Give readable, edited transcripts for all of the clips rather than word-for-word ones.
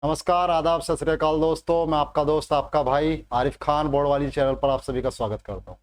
नमस्कार, आदाब, सत श्री अकाल दोस्तों। मैं आपका दोस्त, आपका भाई आरिफ खान बोर्ड वाली चैनल पर आप सभी का स्वागत करता हूं।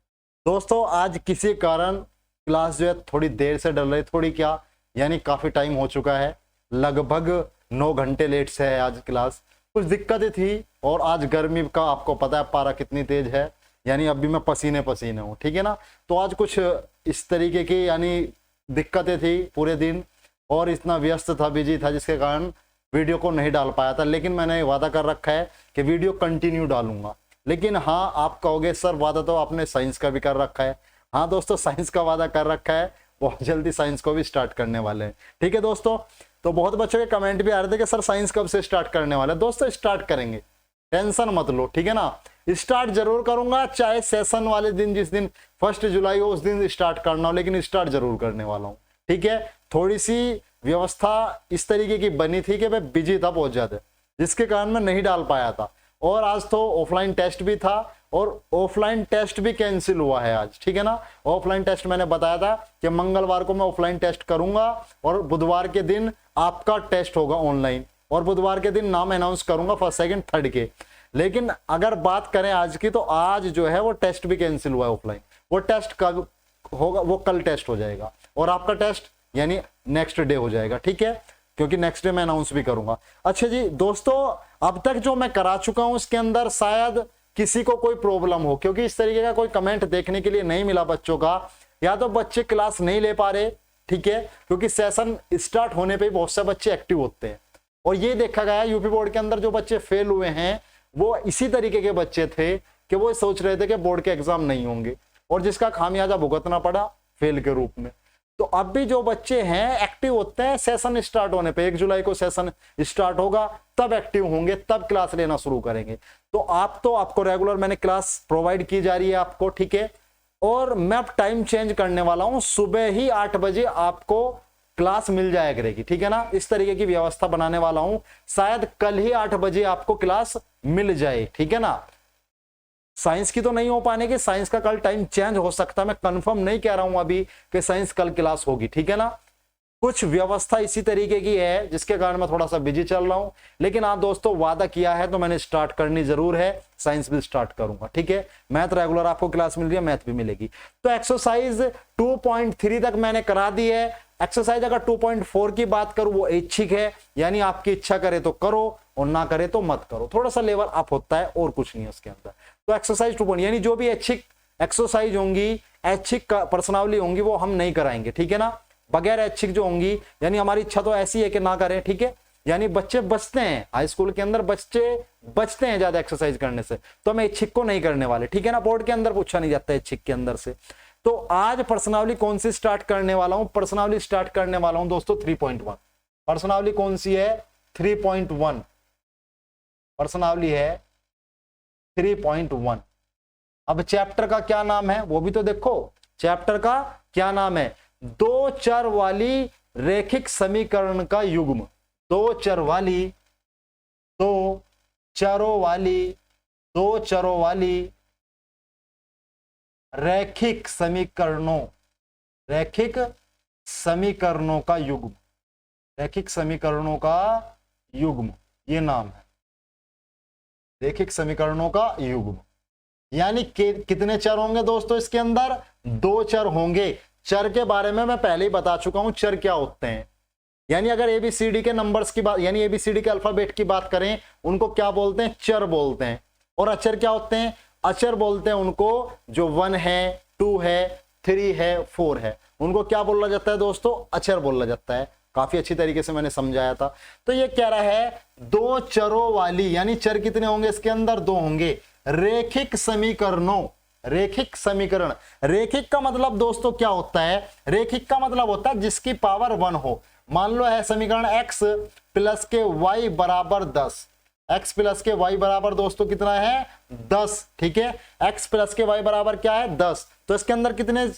दोस्तों, आज किसी कारण क्लास जो है थोड़ी देर से डल रही, थोड़ी क्या यानी काफ़ी टाइम हो चुका है, लगभग 9 घंटे लेट से है आज क्लास। कुछ दिक्कतें थी और आज गर्मी का आपको पता है पारा कितनी तेज है, यानी अभी मैं पसीने पसीने हूँ, ठीक है ना। तो आज कुछ इस तरीके की यानी दिक्कतें थी पूरे दिन और इतना व्यस्त था, बिजी था, जिसके कारण वीडियो को नहीं डाल पाया था। लेकिन मैंने वादा कर रखा है कि वीडियो कंटिन्यू डालूंगा। लेकिन हाँ, आप कहोगे सर वादा तो आपने साइंस का भी कर रखा है। हाँ दोस्तों, साइंस का वादा कर रखा है, बहुत जल्दी साइंस को भी स्टार्ट करने वाले हैं, ठीक है दोस्तों। तो बहुत बच्चों के कमेंट भी आ रहे थे कि सर साइंस कब से स्टार्ट करने वाले हैं। दोस्तों स्टार्ट करेंगे, टेंशन मत लो, ठीक है ना। स्टार्ट जरूर करूंगा, चाहे सेशन वाले दिन जिस दिन 1 जुलाई हो उस दिन स्टार्ट करना हो, लेकिन स्टार्ट जरूर करने वाला हूँ, ठीक है। थोड़ी सी व्यवस्था इस तरीके की बनी थी कि मैं बिजी था बहुत ज्यादा, जिसके कारण मैं नहीं डाल पाया था। और आज तो ऑफलाइन टेस्ट भी था और ऑफलाइन टेस्ट भी कैंसिल हुआ है आज, ठीक है ना। ऑफलाइन टेस्ट मैंने बताया था कि मंगलवार को मैं ऑफलाइन टेस्ट करूंगा और बुधवार के दिन आपका टेस्ट होगा ऑनलाइन, और बुधवार के दिन नाम अनाउंस करूंगा फर्स्ट सेकंड थर्ड के। लेकिन अगर बात करें आज की, तो आज जो है वो टेस्ट भी कैंसिल हुआ है ऑफलाइन। वो टेस्ट कब होगा? वो कल टेस्ट हो जाएगा और आपका टेस्ट यानी नेक्स्ट डे हो जाएगा, ठीक है, क्योंकि नेक्स्ट डे मैं अनाउंस भी करूंगा। अच्छा जी दोस्तों, अब तक जो मैं करा चुका हूं उसके अंदर शायद किसी को कोई प्रॉब्लम हो, क्योंकि इस तरीके का कोई कमेंट देखने के लिए नहीं मिला बच्चों का। या तो बच्चे क्लास नहीं ले पा रहे, ठीक है, क्योंकि सेशन स्टार्ट होने पे बहुत से बच्चे एक्टिव होते हैं। और ये देखा गया यूपी बोर्ड के अंदर जो बच्चे फेल हुए हैं वो इसी तरीके के बच्चे थे कि वो सोच रहे थे कि बोर्ड के एग्जाम नहीं होंगे, और जिसका खामियाजा भुगतना पड़ा फेल के रूप में। तो अब भी जो बच्चे हैं एक्टिव होते हैं सेशन स्टार्ट होने पे, 1 जुलाई को सेशन स्टार्ट होगा तब एक्टिव होंगे, तब क्लास लेना शुरू करेंगे। तो आपको रेगुलर मैंने क्लास प्रोवाइड की जा रही है आपको, ठीक है। और मैं अब टाइम चेंज करने वाला हूं, सुबह ही 8 बजे आपको क्लास मिल जाया करेगी, ठीक है ना। इस तरीके की व्यवस्था बनाने वाला हूं, शायद कल ही 8 बजे आपको क्लास मिल जाए, ठीक है ना। साइंस की तो नहीं हो पाने की, साइंस का कल टाइम चेंज हो सकता है, मैं कंफर्म नहीं कह रहा हूं अभी कि साइंस कल क्लास होगी, ठीक है ना। कुछ व्यवस्था इसी तरीके की है जिसके कारण मैं थोड़ा सा बिजी चल रहा हूं। लेकिन हाँ दोस्तों, वादा किया है तो मैंने स्टार्ट करनी जरूर है, साइंस भी स्टार्ट करूंगा, ठीक है। मैथ रेगुलर आपको क्लास मिल रही है, मैथ भी मिलेगी। तो एक्सरसाइज 2.3 तक मैंने करा दी है। एक्सरसाइज अगर 2.4 की बात करूं वो ऐच्छिक है, यानी आपकी इच्छा करे तो करो और ना करे तो मत करो, थोड़ा सा लेवल अप होता है और कुछ नहीं है उसके अंदर। तो एक्सरसाइज 2 यानी जो भी ऐच्छिक एक्सरसाइज होंगी, ऐच्छिक प्रश्नावली होंगी, वो हम नहीं कराएंगे, ठीक है ना। बगैर ऐच्छिक जो होंगी, यानी हमारी इच्छा तो ऐसी है कि ना करें, ठीक है। यानी बच्चे बचते हैं, हाई स्कूल के अंदर बच्चे बचते हैं ज्यादा एक्सरसाइज करने से, तो हम ऐच्छिक को नहीं करने वाले, ठीक है ना। बोर्ड के अंदर पूछा नहीं जाता ऐच्छिक के अंदर से। तो आज प्रश्नावली कौन सी स्टार्ट करने वाला हूं? प्रश्नावली स्टार्ट करने वाला हूं दोस्तों 3.1। प्रश्नावली कौन सी है? 3.1 प्रश्नावली है, 3.1। अब चैप्टर का क्या नाम है वो भी तो देखो, चैप्टर का क्या नाम है? 2 चर वाली रैखिक समीकरण का युग्म। 2 चर वाली, 2 चरों वाली, 2 चरों वाली रैखिक समीकरणों, रैखिक समीकरणों का युग्म, रैखिक समीकरणों का युग्म, ये नाम है, रैखिक समीकरणों का युग्म। यानी कितने चर होंगे दोस्तों इसके अंदर? 2 चर होंगे। चर के बारे में मैं पहले ही बता चुका हूं, चर क्या होते हैं। यानी अगर एबीसीडी के नंबर्स की बात, यानी एबीसीडी के अल्फाबेट की बात करें, उनको क्या बोलते हैं? चर बोलते हैं। और अचर क्या होते हैं? अचर बोलते हैं उनको जो 1 है, 2 है, 3 है, 4 है, उनको क्या बोला जाता है दोस्तों? अचर बोला जाता है। काफी अच्छी तरीके से मैंने समझाया था। तो ये कह रहा है 2 चरों वाली, यानी चर कितने होंगे इसके अंदर? 2 होंगे। रैखिक समीकरणों, रैखिक समीकरण, रैखिक का मतलब दोस्तों क्या होता है? रैखिक का मतलब होता है जिसकी पावर 1 हो। मान लो है समीकरण x प्लस के y बराबर 10, x प्लस के y बराबर दोस्तों कितना है? 10, ठीक है। x प्लस के y बराबर क्या है? 10। तो इसके अंदर कितने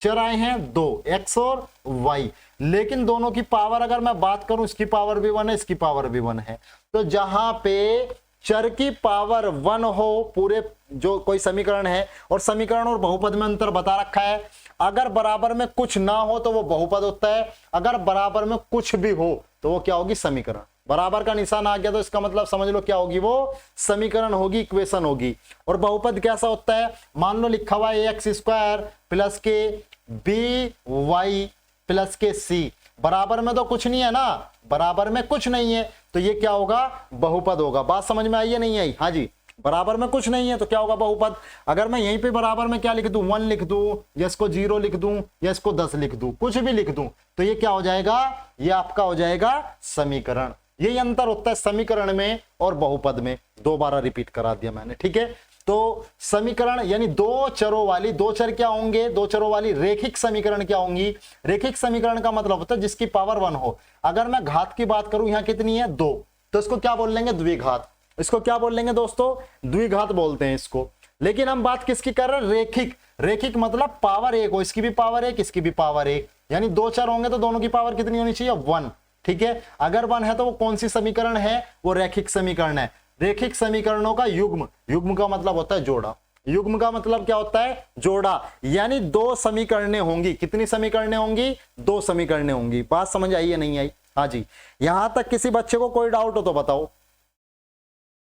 चर आए हैं? 2, x और y। लेकिन दोनों की पावर अगर मैं बात करूं, इसकी पावर भी 1 है, इसकी पावर भी 1 है। तो जहां पे चर की पावर 1 हो, पूरे जो कोई समीकरण है, और समीकरण और बहुपद में अंतर बता रखा है, अगर बराबर में कुछ ना हो तो वो बहुपद होता है, अगर बराबर में कुछ भी हो तो वो क्या होगी? समीकरण। बराबर का निशान आ गया तो इसका मतलब समझ लो क्या होगी, वो समीकरण होगी, इक्वेशन होगी। और बहुपद कैसा होता है, मान लो लिखा हुआ है एक्स स्क्वायर प्लस के बी वाई प्लस के सी, बराबर में तो कुछ नहीं है ना, बराबर में कुछ नहीं है, तो ये क्या होगा, बहुपद होगा। बात समझ में आई है नहीं आई? हाँ जी, बराबर में कुछ नहीं है तो क्या होगा, बहुपद। अगर मैं यहीं पे बराबर में क्या लिख दूं, 1 लिख दूं, या इसको 0 लिख दूं, या इसको 10 लिख दूं, कुछ भी लिख दूं, तो ये क्या हो जाएगा, ये आपका हो जाएगा समीकरण। यही अंतर होता है समीकरण में और बहुपद में। 2 बार रिपीट करा दिया मैंने, ठीक है। तो समीकरण यानी दो चरों वाली, दो चर क्या होंगे, दो चरों वाली रेखिक समीकरण क्या होंगी। रेखिक समीकरण का मतलब होता है जिसकी पावर 1 हो। अगर मैं घात की बात करूं, यहां कितनी है, 2, तो इसको क्या बोल लेंगे, द्विघात। इसको क्या बोल लेंगे दोस्तों, द्विघात बोलते हैं इसको। लेकिन हम बात किसकी कर रहे हैं, रेखिक। रेखिक मतलब पावर 1 हो, इसकी भी पावर 1, इसकी भी पावर 1, यानी दो चर होंगे तो दोनों की पावर कितनी होनी चाहिए, 1, ठीक है। अगर 1 है तो वो कौन सी समीकरण है, वो रेखिक समीकरण है। रेखिक समीकरणों का युग्म, युग्म का मतलब होता है जोड़ा, युग्म का मतलब क्या होता है, जोड़ा, यानी 2 समीकरणें होंगी। कितनी समीकरणें होंगी, 2 समीकरणें होंगी। बात समझ आई या नहीं आई? हाँ जी। यहां तक किसी बच्चे को कोई डाउट हो तो बताओ,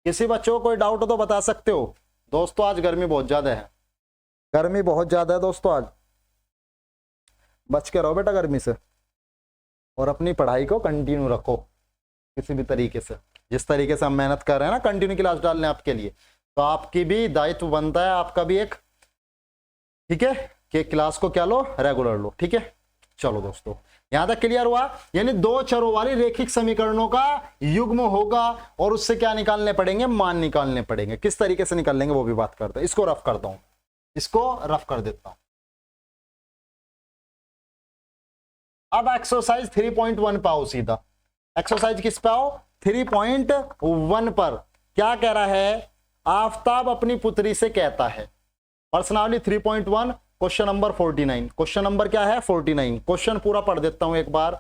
किसी बच्चे को कोई डाउट हो तो बता सकते हो। दोस्तों आज गर्मी बहुत ज्यादा है, गर्मी बहुत ज्यादा है दोस्तों, आज बच के रहो बेटा गर्मी से, और अपनी पढ़ाई को कंटिन्यू रखो किसी भी तरीके से। जिस तरीके से हम मेहनत कर रहे हैं ना कंटिन्यू क्लास डालने आपके लिए, तो आपकी भी दायित्व बनता है, आपका भी एक, ठीक है, कि क्लास को क्या लो, रेगुलर लो, ठीक है। चलो दोस्तों यहां तक क्लियर हुआ। यानी दो चरों वाली रेखिक समीकरणों का युग्म होगा और उससे क्या निकालने पड़ेंगे, मान निकालने पड़ेंगे। किस तरीके से निकालेंगे वो भी बात करते हैं। इसको रफ करता हूं, इसको रफ कर देता हूं। अब एक्सरसाइज 3.1 पाओ, सीधा एक्सरसाइज किस पे आओ, 3.1 पर। क्या कह रहा है, आफताब अपनी पुत्री से कहता है, personally 3.1 question number 49। Question number क्या है, 49। क्वेश्चन पूरा पढ़ देता हूं एक बार।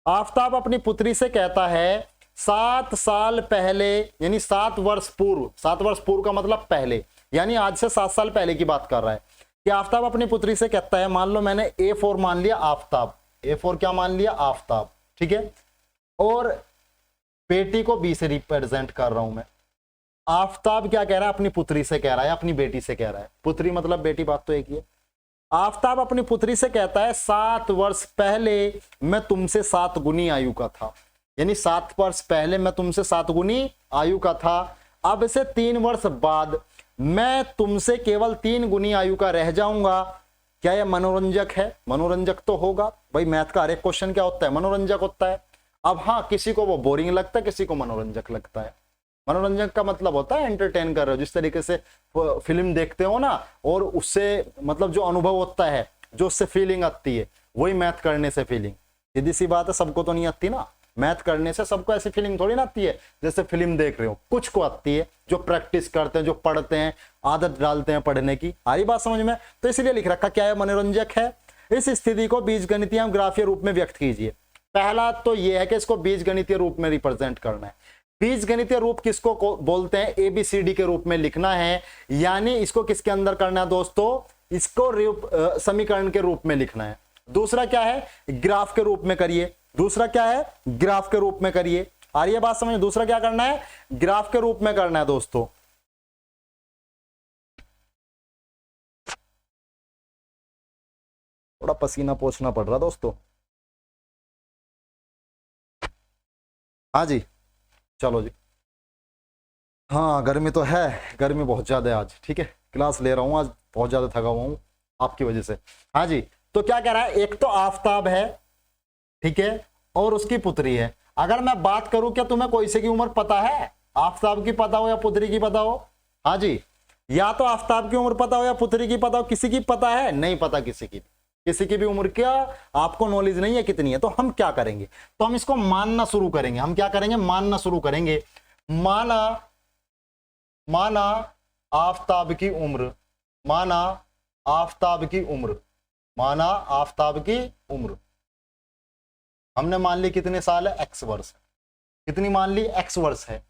आफताब अपनी पुत्री से कहता है 7 साल पहले, यानी 7 वर्ष पूर्व, 7 वर्ष पूर्व का मतलब पहले, यानी आज से 7 साल पहले की बात कर रहा है कि आफताब अपनी पुत्री से कहता है, मान लो मैंने A4 मान लिया आफताब, A4 क्या मान लिया, आफताब, ठीक है, और बेटी को B से रिप्रेजेंट कर रहा हूं मैं। आफताब क्या कह रहा है, अपनी पुत्री से कह रहा है, अपनी बेटी से कह रहा है, पुत्री मतलब बेटी, बात तो एक ही है। आफताब अपनी पुत्री से कहता है 7 वर्ष पहले मैं तुमसे 7 गुनी आयु का था, यानी 7 वर्ष पहले मैं तुमसे 7 गुनी आयु का था। अब से 3 वर्ष बाद मैं तुमसे केवल 3 गुनी आयु का रह जाऊंगा। क्या यह मनोरंजक है, मनोरंजक तो होगा भाई, मैथ का हर एक क्वेश्चन क्या होता है, मनोरंजक होता है। अब हाँ, किसी को वो बोरिंग लगता है, किसी को मनोरंजक लगता है। मनोरंजक का मतलब होता है एंटरटेन कर रहे हो, जिस तरीके से फिल्म देखते हो ना, और उससे मतलब जो अनुभव होता है, जो उससे फीलिंग आती है, वही मैथ करने से फीलिंग। सीधी सी बात है, सबको तो नहीं आती ना मैथ करने से, सबको ऐसी फीलिंग थोड़ी ना आती है जैसे फिल्म देख रहे हो। कुछ को आती है, जो प्रैक्टिस करते हैं, जो पढ़ते हैं, आदत डालते हैं पढ़ने की। आ रही बात समझ में? तो इसलिए लिख रखा क्या है, मनोरंजक है। इस स्थिति को बीजगणितीय ग्राफीय रूप में व्यक्त कीजिए। पहला तो यह है कि इसको बीजगणितीय रूप में रिप्रेजेंट करना है। बीजगणितीय रूप किसको बोलते हैं, ABCD के रूप में लिखना है, यानी इसको किसके अंदर करना है दोस्तों, इसको समीकरण के रूप में लिखना है। दूसरा क्या है, ग्राफ के रूप में करिए। दूसरा क्या है, ग्राफ के रूप में करिए। आ रही है बात समझ? दूसरा क्या करना है, ग्राफ के रूप में करना है दोस्तों। थोड़ा पसीना पोंछना पड़ रहा दोस्तों। हाँ जी, चलो जी। हाँ गर्मी तो है, गर्मी बहुत ज्यादा है आज, ठीक है। क्लास ले रहा हूँ आज, बहुत ज्यादा थका हुआ हूँ आपकी वजह से। हाँ जी, तो क्या कह रहा है, एक तो आफताब है, ठीक है, और उसकी पुत्री है। अगर मैं बात करूं, क्या तुम्हें कोई से की उम्र पता है, आफताब की पता हो या पुत्री की पता हो? हाँ जी, या तो आफताब की उम्र पता हो या पुत्री की पता हो, किसी की पता है? नहीं पता किसी की, किसी की भी उम्र क्या आपको नॉलेज नहीं है कितनी है। तो हम क्या करेंगे, तो हम इसको मानना शुरू करेंगे। हम क्या करेंगे, मानना शुरू करेंगे। माना आफताब की उम्र, माना आफताब की उम्र, माना आफताब की उम्र हमने मान ली कितने साल है, x वर्ष। कितनी मान ली, x वर्ष है।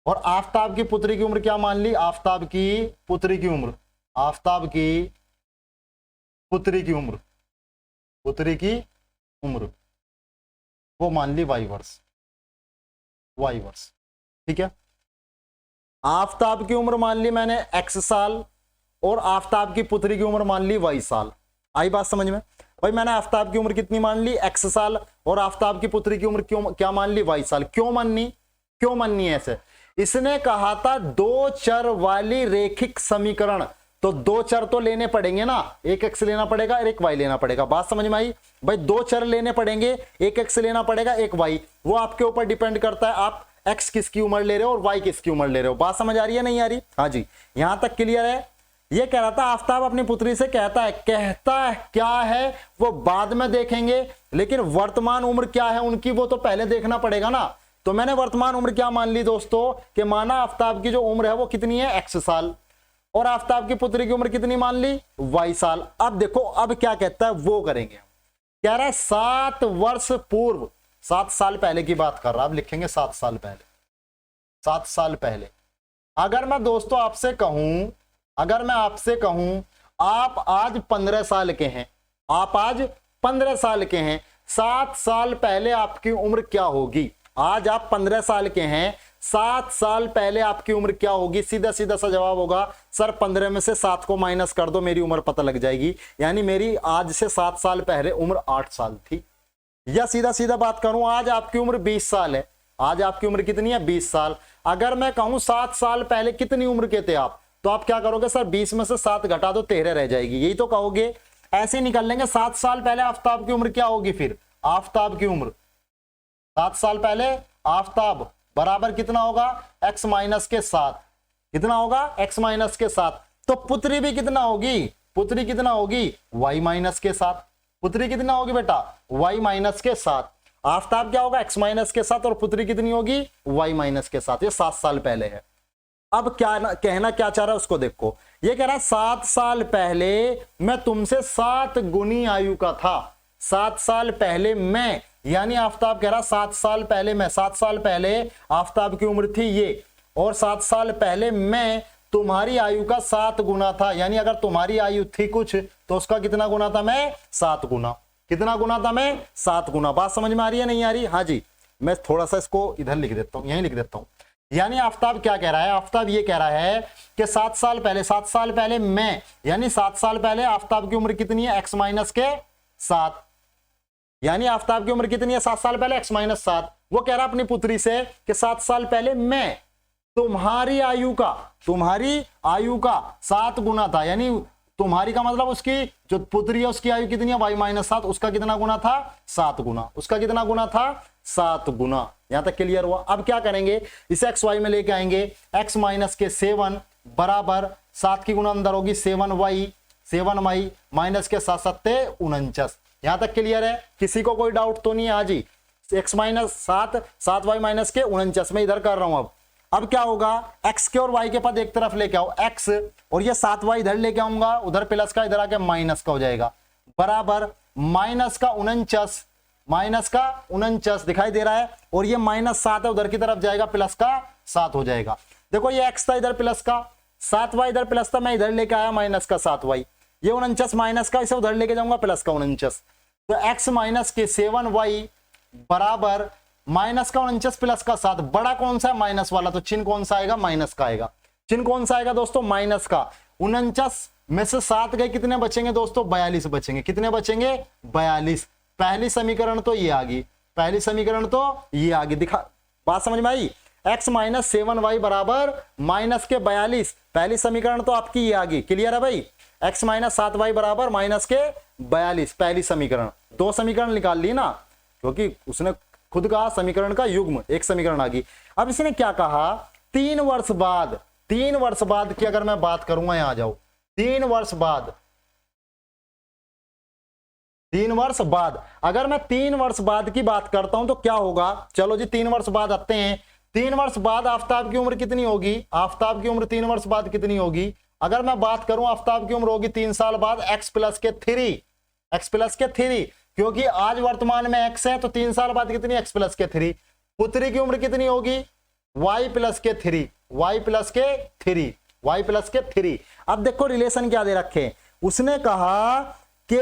और आफताब की पुत्री की उम्र क्या मान ली, आफताब की पुत्री की उम्र, आफताब की पुत्री की उम्र, पुत्री की उम्र वो मान ली y वर्ष। y वर्ष। ठीक है, आफताब की उम्र मान ली मैंने x साल और आफताब की पुत्री की उम्र मान ली y साल। आई बात समझ में? भाई मैंने आफताब की उम्र कितनी मान ली x साल और आफताब की पुत्री की उम्र क्या मान ली y साल। क्यों माननी है ऐसे? इसने कहा था दो चर वाली रेखिक समीकरण, तो दो चर तो लेने पड़ेंगे ना, एक x लेना पड़ेगा और एक y लेना पड़ेगा। बात समझ में आई? भाई दो चर लेने पड़ेंगे, एक x लेना पड़ेगा एक y, वो आपके ऊपर डिपेंड करता है आप x किसकी उम्र ले रहे हो और y किसकी उम्र ले रहे हो। बात समझ आ रही है नहीं आ रही? हाँ जी, यहां तक क्लियर है। ये कह रहा था आफताब अपनी पुत्री से कहता है क्या है वो बाद में देखेंगे, लेकिन वर्तमान उम्र क्या है उनकी वो तो पहले देखना पड़ेगा ना। तो मैंने वर्तमान उम्र क्या मान ली दोस्तों कि माना आफताब की जो उम्र है वो कितनी है x साल और आफताब की पुत्री की उम्र कितनी मान ली y साल। अब देखो अब क्या कहता है वो करेंगे। कह रहा है 7 वर्ष पूर्व, 7 साल पहले की बात कर रहा, अब लिखेंगे 7 साल पहले। 7 साल पहले अगर मैं दोस्तों आपसे कहूं आप आज 15 साल के हैं, आप आज 15 साल के हैं, 7 साल पहले आपकी उम्र क्या होगी? आज आप 15 साल के हैं, 7 साल पहले आपकी उम्र क्या होगी? सीधा सीधा सा जवाब होगा सर 15 में से 7 को माइनस कर दो, मेरी उम्र पता लग जाएगी। यानी मेरी आज से 7 साल पहले उम्र 8 साल थी। या सीधा सीधा बात करूं आज आपकी उम्र 20 साल है, आज आपकी उम्र कितनी है 20 साल। अगर मैं कहूं 7 साल पहले कितनी उम्र के थे आप, तो आप क्या करोगे सर 20 में से 7 घटा दो 13 रह जाएगी, यही तो कहोगे। ऐसे निकल लेंगे 7 साल पहले आफताब की उम्र क्या होगी? फिर आफताब की उम्र 7 साल पहले आफताब बराबर कितना होगा x माइनस के 7, कितना होगा x माइनस के 7। तो पुत्री भी कितना होगी? पुत्री कितना होगी y माइनस के 7। पुत्री कितना होगी बेटा y माइनस के 7। आफताब क्या होगा x माइनस के 7 और पुत्री कितनी होगी y माइनस के 7। ये 7 साल पहले है। अब क्या कहना क्या चाह रहा है उसको देखो, ये कह रहा है 7 साल पहले मैं तुमसे 7 गुनी आयु का था। 7 साल पहले मैं, यानी आफताब कह रहा 7 साल पहले मैं, 7 साल पहले आफताब की उम्र थी ये, और 7 साल पहले मैं तुम्हारी आयु का 7 गुना था। यानी अगर तुम्हारी आयु थी कुछ तो उसका कितना गुना था मैं? 7 गुना। कितना गुना था मैं? 7 गुना। बात समझ में आ रही है नहीं आ रही? हाँ जी, मैं थोड़ा सा इसको इधर लिख देता हूं, यहीं लिख देता हूं। यानी आफताब क्या कह रहा है? आफताब ये कह रहा है कि 7 साल पहले मैं, यानी 7 साल पहले आफताब की उम्र कितनी है? x माइनस के 7। यानी आफताब की उम्र कितनी है 7 साल पहले? x minus 7। वो कह रहा अपनी पुत्री से कि 7 साल पहले मैं तुम्हारी आयु का 7 गुना था। यानी तुम्हारी का मतलब उसकी जो पुत्री है उसकी आयु कितनी है y माइनस 7, उसका कितना गुना था? 7 गुना। उसका कितना गुना था? 7 गुना। यहां तक क्लियर हुआ? अब क्या करेंगे, इसे एक्स वाई में लेके आएंगे। x माइनस के 7 बराबर 7 की गुना अंदर होगी 7y माइनस के 7 सत्ते 49। यहां तक क्लियर है? किसी को कोई डाउट तो नहीं है? आज ही x माइनस 7y माइनस के 49 में इधर कर रहा हूं। अब क्या होगा, x के और y के पद एक तरफ लेके आओ, x और ये 7y इधर लेके आऊंगा, उधर प्लस का इधर आके माइनस का हो जाएगा, बराबर माइनस का 49 दिखाई दे रहा है, और ये -7 है उधर की तरफ जाएगा, प्लस का 7 हो जाएगा। देखो ये x था इधर प्लस का, 7y इधर प्लस था, मैं इधर लेके आया माइनस का 7y, ये 49 माइनस का, इसे उधर लेके जाऊंगा प्लस का 49। तो x माइनस के 7y बराबर माइनस का 49 प्लस का 7, बड़ा कौन सा है? माइनस वाला, तो चिन्ह कौन सा आएगा? माइनस का आएगा। चिन्ह कौन सा आएगा दोस्तों? माइनस का। 49 में से 7 गए, कितने बचेंगे दोस्तों? 42 बचेंगे। कितने बचेंगे? 42। पहली समीकरण तो ये आ गई, दिखा, बात समझ में आई? x माइनस 7y बराबर माइनस के 42, पहली समीकरण तो आपकी ये आ गई। क्लियर है भाई? x माइनस 7y बराबर माइनस के 42, पहली समीकरण। 2 समीकरण निकाल ली ना, क्योंकि उसने खुद कहा समीकरण का युग्म, एक समीकरण आ गई। अब इसने क्या कहा, 3 वर्ष बाद की अगर मैं बात करूंगा, यहां आ जाओ, 3 वर्ष बाद अगर मैं 3 वर्ष बाद की बात करता हूं तो क्या होगा? चलो जी 3 वर्ष बाद आते हैं। 3 वर्ष बाद आफताब की उम्र कितनी होगी? आफताब की उम्र 3 वर्ष बाद कितनी होगी? अगर मैं बात करूं, आफताब की उम्र होगी 3 साल बाद x प्लस के 3, क्योंकि आज वर्तमान में x है, तो 3 साल बाद कितनी? x प्लस के 3। पुत्री की उम्र कितनी होगी? y प्लस के 3। अब देखो रिलेशन क्या दे रखे, उसने कहा कि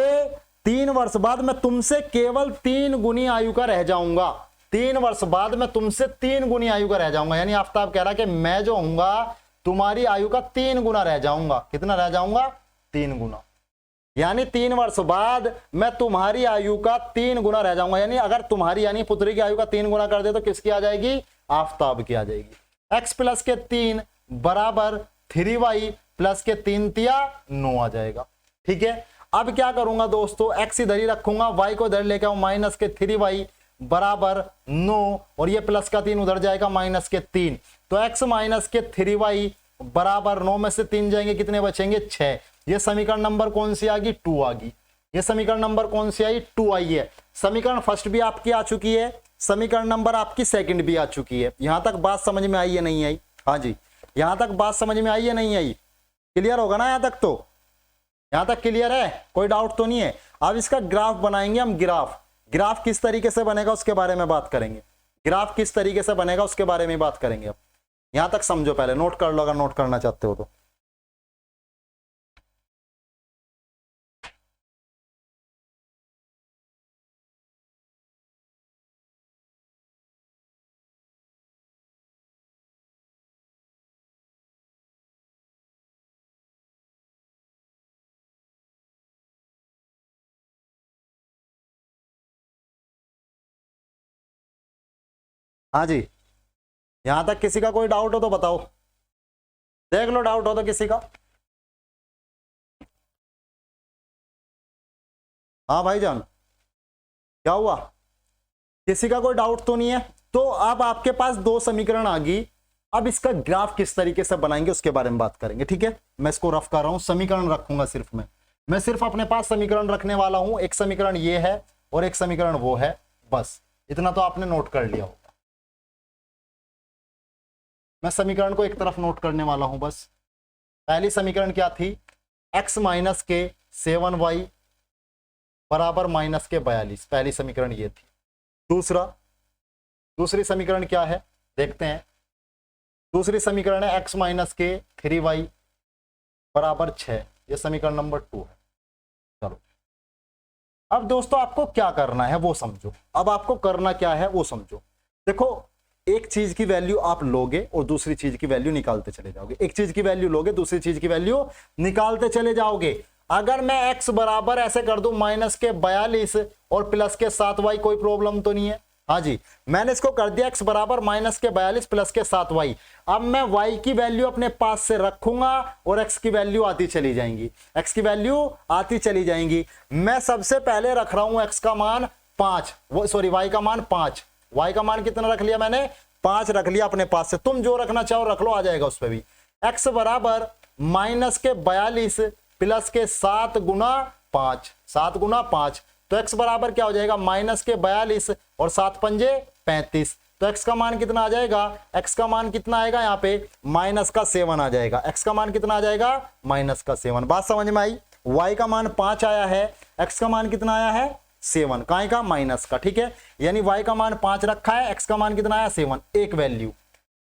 3 वर्ष बाद मैं तुमसे केवल 3 गुनी आयु का रह जाऊंगा। 3 वर्ष बाद मैं तुमसे 3 गुनी आयु का रह जाऊंगा। यानी आफताब कह रहा कि मैं जो हूंगा तुम्हारी आयु का 3 गुना रह जाऊंगा। कितना रह जाऊंगा? 3 गुना। यानी 3 वर्ष बाद मैं तुम्हारी आयु का 3 गुना रह जाऊंगा। यानी अगर तुम्हारी यानी पुत्री की आयु का 3 गुना कर दे तो किसकी आ जाएगी? आफताब की आ जाएगी। x प्लस के 3 बराबर 3y प्लस के 3 तिया 9 आ जाएगा। ठीक है, अब क्या करूंगा दोस्तों, x इधर ही रखूंगा, y को इधर लेके आऊं, माइनस के 3y बराबर 9 और ये प्लस का 3 उधर जाएगा, माइनस के 3। तो x माइनस के 3y बराबर 9 में से 3 जाएंगे, कितने बचेंगे? 6। ये समीकरण नंबर कौन सी आ गई? 2 आ गई। ये समीकरण नंबर कौन सी आई? 2 आई है। समीकरण फर्स्ट भी आपकी आ चुकी है, समीकरण नंबर आपकी सेकंड भी आ चुकी है। यहां तक बात समझ में आई है नहीं आई? हाँ जी, यहां तक बात समझ में आई है नहीं आई? क्लियर होगा ना? यहां तक तो यहां तक क्लियर है, कोई डाउट तो नहीं है। अब इसका ग्राफ बनाएंगे हम। ग्राफ किस तरीके से बनेगा उसके बारे में बात करेंगे। ग्राफ किस तरीके से बनेगा उसके बारे में बात करेंगे। अब यहां तक समझो, पहले नोट कर लो अगर नोट करना चाहते हो तो। हाँ जी, यहां तक किसी का कोई डाउट हो तो बताओ, देख लो डाउट हो तो किसी का। हाँ भाईजान, क्या हुआ? किसी का कोई डाउट तो नहीं है? तो अब आपके पास 2 समीकरण आ गई। अब इसका ग्राफ किस तरीके से बनाएंगे उसके बारे में बात करेंगे। ठीक है, मैं इसको रफ कर रहा हूं, समीकरण रखूंगा सिर्फ मैं सिर्फ अपने पास समीकरण रखने वाला हूं। एक समीकरण ये है और एक समीकरण वो है, बस इतना तो आपने नोट कर लिया होगा। मैं समीकरण को एक तरफ नोट करने वाला हूं बस। पहली समीकरण क्या थी? x माइनस के 7y बराबर माइनस के 42। पहली समीकरण ये थी। दूसरी समीकरण क्या है देखते हैं। दूसरी समीकरण है x माइनस के 3y बराबर 6। ये समीकरण नंबर 2 है। चलो, अब दोस्तों आपको क्या करना है वो समझो। अब आपको करना क्या है वो समझो। देखो, एक चीज की वैल्यू आप लोगे और दूसरी चीज की वैल्यू निकालते चले जाओगे। एक चीज की वैल्यू लोगे, दूसरी चीज की वैल्यू निकालते चले जाओगे। अगर मैं x बराबर ऐसे कर दूं माइनस के 42 और प्लस के 7y, कोई प्रॉब्लम तो नहीं है? हाँ जी, मैंने इसको कर दिया x बराबर माइनस के 42 प्लस के 7y। अब मैं y की वैल्यू अपने पास से रखूंगा और x की वैल्यू आती चली जाएंगी। x की वैल्यू आती चली जाएंगी। मैं सबसे पहले रख रहा हूं x का मान 5, y का मान 5। y का मान कितना रख लिया मैंने? 5 रख लिया अपने पास से। तुम जो रखना चाहो रख लो, आ जाएगा उस पर भी। x बराबर माइनस के 42 प्लस के 7 गुना 5। 7 गुना 5 तो x बराबर क्या हो जाएगा? माइनस के 42 और 7 पंजे 35। तो x का मान कितना आ जाएगा? x का मान कितना आएगा यहाँ पे? माइनस का 7 आ जाएगा। x का मान कितना आ जाएगा? माइनस का 7। बात समझ में आई? y का मान 5 आया है, x का मान कितना आया है? 7। काय का? माइनस का। ठीक है, यानी y का मान 5 रखा है, x का मान कितना आया? 7। एक वैल्यू।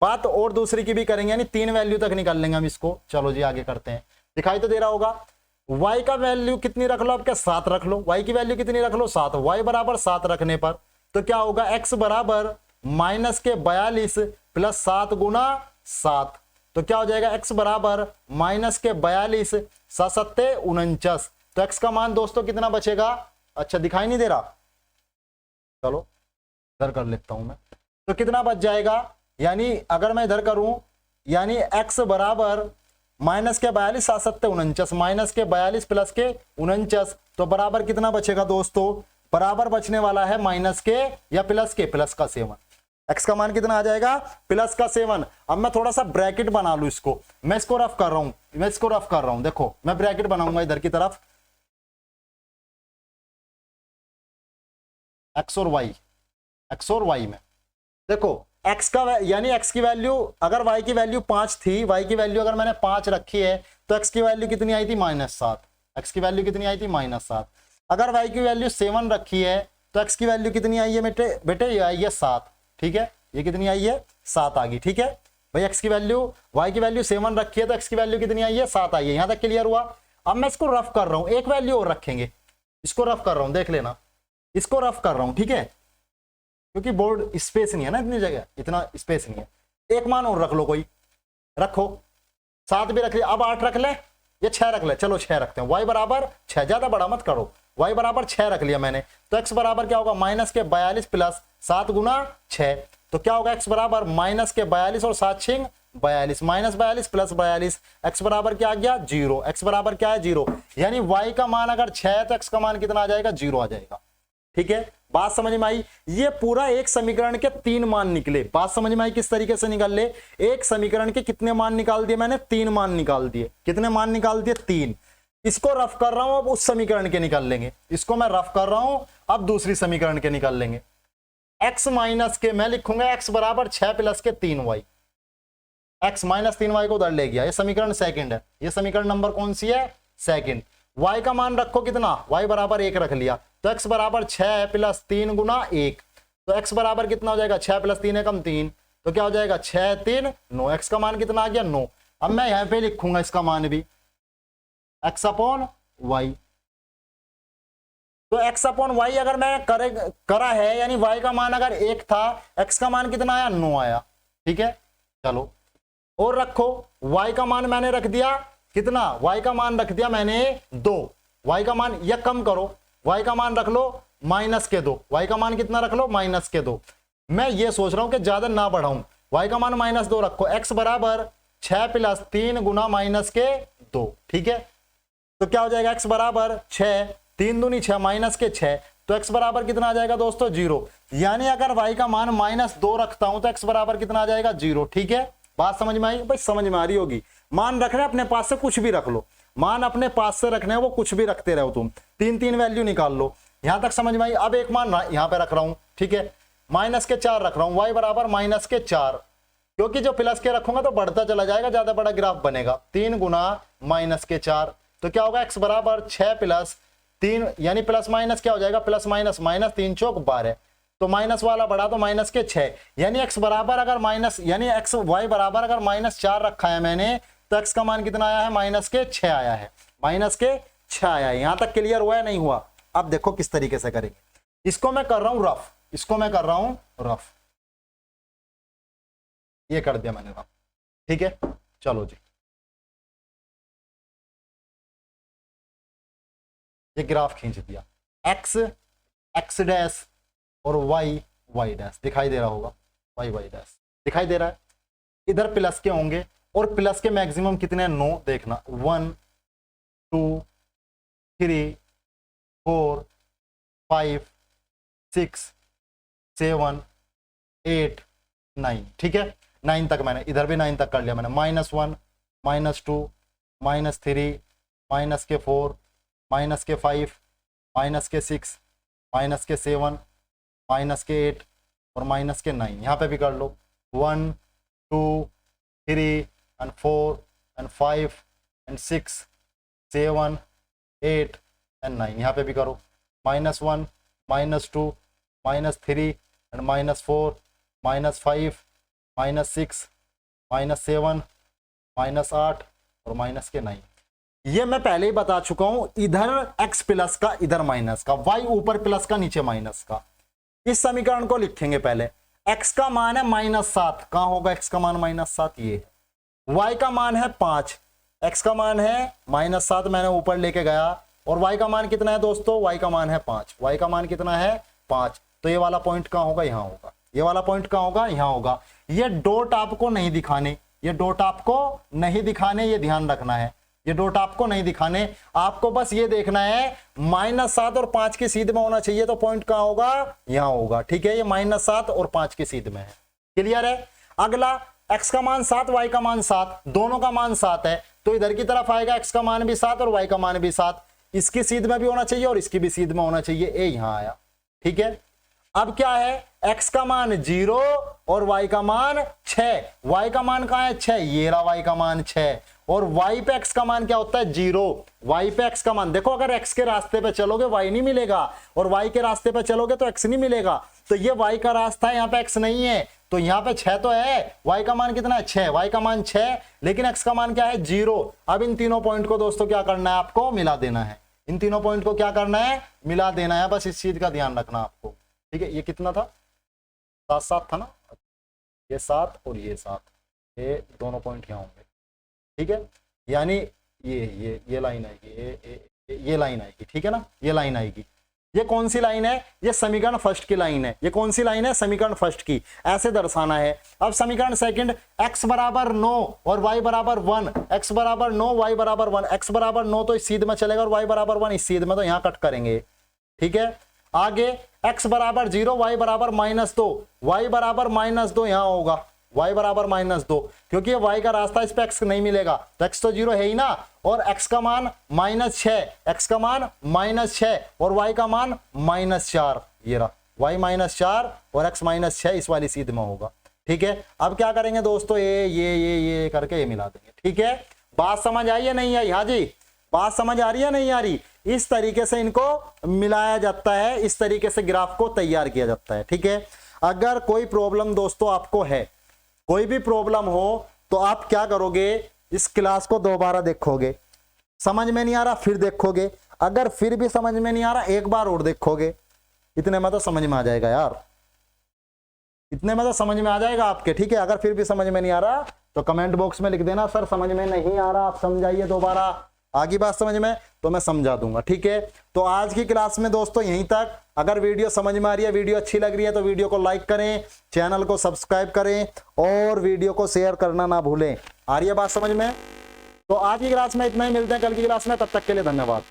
बात और दूसरी की भी करेंगे, यानी 3 वैल्यू तक निकाल लेंगे हम इसको। चलो जी आगे करते हैं। दिखाई तो दे रहा होगा। y का वैल्यू कितनी रख लो? आपके 7 रख लो। y की वैल्यू कितनी रख लो? 7। y बराबर 7 रखने पर तो क्या होगा? x बराबर माइनस के 42 प्लस 7 गुना 7। तो क्या हो जाएगा? x बराबर माइनस के 42 7 49। तो x का मान दोस्तों कितना बचेगा? अच्छा, दिखाई नहीं दे रहा, चलो इधर कर लेता हूं मैं। तो कितना बच जाएगा? यानी अगर मैं इधर करूं, यानी x बराबर माइनस के 42 7 49, माइनस के 42 प्लस के 49, तो बराबर कितना बचेगा दोस्तों? बराबर बचने वाला है माइनस के या प्लस के? प्लस का 7। x का मान कितना आ जाएगा? प्लस का 7। अब मैं थोड़ा सा ब्रैकेट बना लूं इसको। मैं इसको रफ कर रहा हूं, देखो मैं ब्रैकेट बनाऊंगा इधर की तरफ, x और y में। देखो x का यानी x की वैल्यू, अगर y की वैल्यू 5 थी, y की वैल्यू अगर मैंने 5 रखी है तो x की वैल्यू कितनी आई थी? -7। x की वैल्यू कितनी आई थी? -7। अगर y की वैल्यू 7 रखी है तो x की वैल्यू कितनी आई है बेटे? ये आई है 7। ठीक है, ये कितनी आई है? 7 आ गई। ठीक है भाई, x की वैल्यू, y की वैल्यू 7 रखी है तो x की वैल्यू कितनी आई है? 7 आई है। यहां तक क्लियर हुआ? अब मैं इसको रफ कर रहा हूं, एक वैल्यू और रखेंगे। इसको रफ कर रहा हूं, देख लेना, इसको रफ कर रहा हूं। ठीक है, क्योंकि बोर्ड स्पेस नहीं है ना, इतनी जगह इतना स्पेस नहीं है। एक मान और रख लो, कोई रखो, 7 भी रख लिया, अब 8 रख ले या 6 रख ले, चलो 6 रखते हैं। y बराबर 6, ज्यादा बड़ा मत करो, y बराबर 6 रख लिया मैंने, तो x बराबर क्या होगा माइनस के 42 प्लस 7 गुना 6, तो क्या होगा x बराबर माइनस के 42 और 7 छिंग 42, माइनस 42 प्लस 42, x बराबर क्या आ गया 0, x बराबर क्या है 0, यानी y का मान अगर 6 है तो x का मान कितना आ जाएगा 0 आ जाएगा। ठीक है, बात समझ में आई। ये पूरा एक समीकरण के 3 मान निकले, बात समझ में आई किस तरीके से निकाल ले। एक समीकरण के कितने मान निकाल दिए मैंने, 3 मान निकाल दिए। कितने मान निकाल दिए 3। इसको रफ कर रहा हूं, अब उस समीकरण के निकाल लेंगे, इसको मैं रफ कर रहा हूं, अब दूसरी समीकरण के निकाल लेंगे। x माइनस के मैं लिखूंगा x बराबर 6 प्लस के 3y, x माइनस 3y को उधर ले गया, ये समीकरण सेकंड है, ये समीकरण नंबर कौन सी है सेकंड। y का मान रखो कितना, y बराबर 1 रख लिया, तो x बराबर 6 प्लस 3 गुना 1, तो x बराबर कितना हो जाएगा 6 प्लस 3 एकम 3, तो क्या हो जाएगा 6 3 9, x का मान कितना आ गया 9। अब मैं यहां पे लिखूंगा इसका मान भी x अपॉन y, तो x अपॉन y अगर मैं करा है, यानी y का मान अगर 1 था, x का मान कितना आया 9 आया। ठीक है, चलो और रखो, y का मान मैंने रख दिया कितना, y का मान रख दिया मैंने 2, y का मान या कम करो, y का मान रख लो माइनस के 2, y का मान कितना रख लो माइनस के 2। मैं ये सोच रहा हूं कि ज्यादा ना बढ़ाऊं, y का मान माइनस 2 रखो, x बराबर 6 प्लस 3 गुना माइनस के 2। ठीक है, तो क्या हो जाएगा x बराबर 6, 3 दूनी 6 माइनस के 6, तो x बराबर कितना आ जाएगा दोस्तों 0, यानी अगर y का मान माइनस 2 रखता हूं तो x बराबर कितना आ जाएगा 0। ठीक है, बात समझ में आई भाई, समझ में आ रही होगी। मान रखना अपने पास से, कुछ भी रख लो, मान अपने पास से रखने हैं वो कुछ भी रखते रहो तुम, 3 वैल्यू निकाल लो, यहां तक समझ में आई। अब एक मान यहां पे रख रहा हूं, ठीक है, माइनस के 4 रख रहा हूं, y बराबर माइनस के 4, क्योंकि जो प्लस के रखूंगा तो बढ़ता चला जाएगा, ज्यादा बड़ा ग्राफ बनेगा। 3 गुना माइनस के 4, तो क्या होगा x बराबर 6 प्लस 3, यानी प्लस माइनस क्या हो जाएगा प्लस माइनस, माइनस 3 चौक 12, तो माइनस वाला बढ़ा तो माइनस के 6, यानी x बराबर अगर माइनस, यानी x y बराबर अगर माइनस 4 रखा है मैंने, तो x का मान कितना आया है माइनस के 6 आया है, माइनस के 6 आया है। यहां तक क्लियर हुआ है नहीं हुआ। अब देखो किस तरीके से करेंगे, इसको मैं कर रहा हूं रफ, इसको मैं कर रहा हूं रफ, ये कर दिया मैंने रफ। ठीक है, चलो जी, ये ग्राफ खींच दिया, x x डैश और y डैश दिखाई दे रहा होगा, y डैश दिखाई दे रहा है। इधर प्लस के होंगे और प्लस के मैक्सिमम कितने हैं 9, देखना 1 2 3 4 5 6 7 8 9। ठीक है, 9 तक मैंने, इधर भी 9 तक कर लिया मैंने, -1 -2 -3 माइनस के 4 माइनस के 5 माइनस के 6 माइनस के 7 माइनस के 8 और माइनस के 9। यहाँ पे भी कर लो 1 2 3 and 4 and 5 and 6 7 8 and 9। यहाँ पे भी करो -1 -2 -3 and -4 -5 -6 -7 -8 और माइनस के 9। ये मैं पहले ही बता चुका हूं, इधर x प्लस का इधर माइनस का, y ऊपर प्लस का नीचे माइनस का। इस समीकरण को लिखेंगे पहले, x का मान है -7, कहां होगा x का मान -7, ये y का मान है 5, x का मान है -7 मैंने ऊपर लेके गया, और y का मान कितना है दोस्तों, y का मान है 5, y का मान कितना है 5, तो ये वाला पॉइंट कहां होगा, यहां होगा, ये वाला पॉइंट कहां होगा, यहां होगा। ये डॉट आपको नहीं दिखाने, ये डॉट आपको नहीं दिखाने, ये ध्यान रखना है, ये डॉट आपको नहीं दिखाने, आपको बस ये देखना है -7 और 5 की सीध में होना चाहिए, तो पॉइंट कहां होगा, यहां होगा। ठीक है, ये -7 और 5 की सीध में है, क्लियर है। अगला x का मान 7 y का मान 7, दोनों का मान 7 है, तो इधर की तरफ आएगा x का मान भी 7 और y का मान भी 7, इसकी सीध में भी होना चाहिए और इसकी भी सीध में होना चाहिए, ए यहां आया। ठीक है, अब क्या है, x का मान 0 और y का मान 6, y का मान कहां है 6, ये रहा y का मान 6, और y पे x का मान क्या होता है 0, y पे x का मान देखो, अगर x के रास्ते पे चलोगे y नहीं मिलेगा और y के रास्ते पे चलोगे तो x नहीं मिलेगा, तो ये y का रास्ता है, यहाँ पे x नहीं है, तो यहाँ पे 6 तो है, y का मान कितना है 6, y का मान 6, लेकिन x का मान क्या है 0। अब इन तीनों पॉइंट को दोस्तों क्या करना है, आपको मिला देना है, इन तीनों पॉइंट को क्या करना है, मिला देना है, बस इस चीज का ध्यान रखना आपको। ठीक है, ये कितना था सात सात था ना, ये 7 और ये 7, ये दोनों पॉइंट यहाँ होंगे, ठीक है। यानी ये लाइन आएगी, ये लाइन आएगी, ठीक है ना, ये लाइन आएगी। ये कौन सी लाइन है? ये समीकरण फर्स्ट की लाइन है। ये कौन सी लाइन है? समीकरण फर्स्ट की। ऐसे दर्शाना है। अब समीकरण सेकंड, x बराबर 9 और y बराबर 1, x बराबर 9 y बराबर 1, x बराबर 9 तो इस सीध में चलेगा और y बराबर 1 इस सीध में, तो यहां कट करेंगे, ठीक है। आगे x बराबर 0 y बराबर -2, y बराबर -2 यहां होगा, y बराबर -2, क्योंकि ये y का रास्ता, इस पे x नहीं मिलेगा, तो x तो 0 है ही ना, और x का मान -6, x का मान -6 और y का मान -4, ये रहा y -4 और x -6 इस वाली सीध में होगा, ठीक है। अब क्या करेंगे दोस्तों, ये करके ये मिला देंगे, ठीक है। बात समझ आई या नहीं आई? हाँ जी, बात समझ आ रही है नहीं आ रही? इस तरीके से इनको मिलाया जाता है, इस तरीके से ग्राफ को तैयार किया जाता है, ठीक है। अगर कोई प्रॉब्लम दोस्तों आपको है, कोई भी प्रॉब्लम हो, तो आप क्या करोगे, इस क्लास को दोबारा देखोगे, समझ में नहीं आ रहा फिर देखोगे, अगर फिर भी समझ में नहीं आ रहा एक बार और देखोगे, इतने में तो समझ में आ जाएगा यार, इतने में तो समझ में आ जाएगा आपके, ठीक है। अगर फिर भी समझ में नहीं आ रहा तो कमेंट बॉक्स में लिख देना, सर समझ में नहीं आ रहा, आप समझाइए दोबारा, आगे बात समझ में, तो मैं समझा दूंगा, ठीक है। तो आज की क्लास में दोस्तों यहीं तक। अगर वीडियो समझ में आ रही है, वीडियो अच्छी लग रही है, तो वीडियो को लाइक करें, चैनल को सब्सक्राइब करें और वीडियो को शेयर करना ना भूलें। आ रही है बात समझ में? तो आज की क्लास में इतना ही, मिलते हैं कल की क्लास में, तब तक के लिए धन्यवाद।